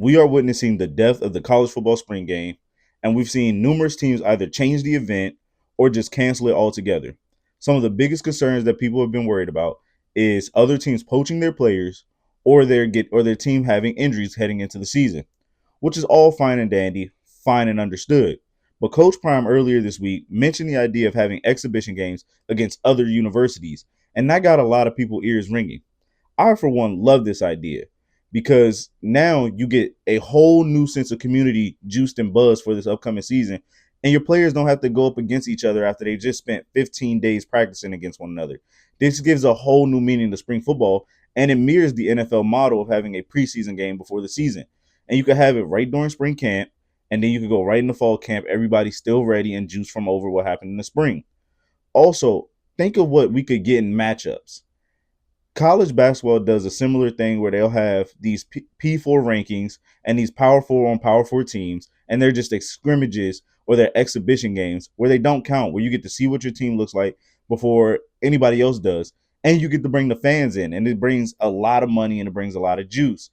We are witnessing the death of the college football spring game, and we've seen numerous teams either change the event or just cancel it altogether. Some of the biggest concerns that people have been worried about is other teams poaching their players or their team having injuries heading into the season, which is all fine and dandy, fine and understood. But Coach Prime earlier this week mentioned the idea of having exhibition games against other universities, and that got a lot of people's ears ringing. I, for one, love this idea because now you get a whole new sense of community juiced and buzz for this upcoming season. And your players don't have to go up against each other after they just spent 15 days practicing against one another. This gives a whole new meaning to spring football, and it mirrors the NFL model of having a preseason game before the season. And you could have it right during spring camp, and then you could go right into fall camp. Everybody's still ready and juiced from over what happened in the spring. Also, think of what we could get in matchups. College basketball does a similar thing where they'll have these P4 rankings and these Power 4 on Power 4 teams, and they're just scrimmages or they're exhibition games where they don't count, where you get to see what your team looks like before anybody else does. And you get to bring the fans in, and it brings a lot of money and it brings a lot of juice.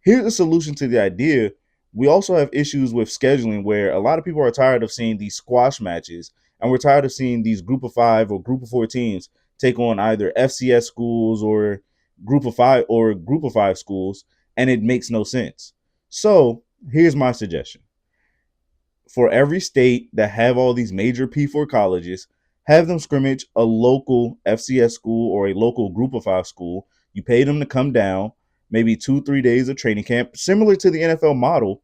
Here's a solution to the idea. We also have issues with scheduling where a lot of people are tired of seeing these squash matches, and we're tired of seeing these group of five or group of four teams take on either FCS schools or group of five schools, and it makes no sense. So here's my suggestion. For every state that have all these major P4 colleges, have them scrimmage a local FCS school or a local group of five school. You pay them to come down, maybe 2-3 days of training camp, similar to the NFL model,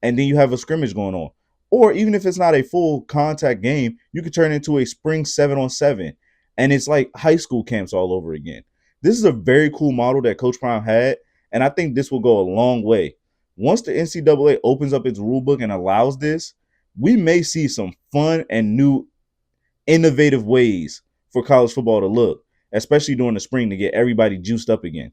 and then you have a scrimmage going on. Or even if it's not a full contact game, you could turn it into a spring 7-on-7, and it's like high school camps all over again. This is a very cool model that Coach Prime had, and I think this will go a long way. Once the NCAA opens up its rulebook and allows this, we may see some fun and new innovative ways for college football to look, especially during the spring to get everybody juiced up again.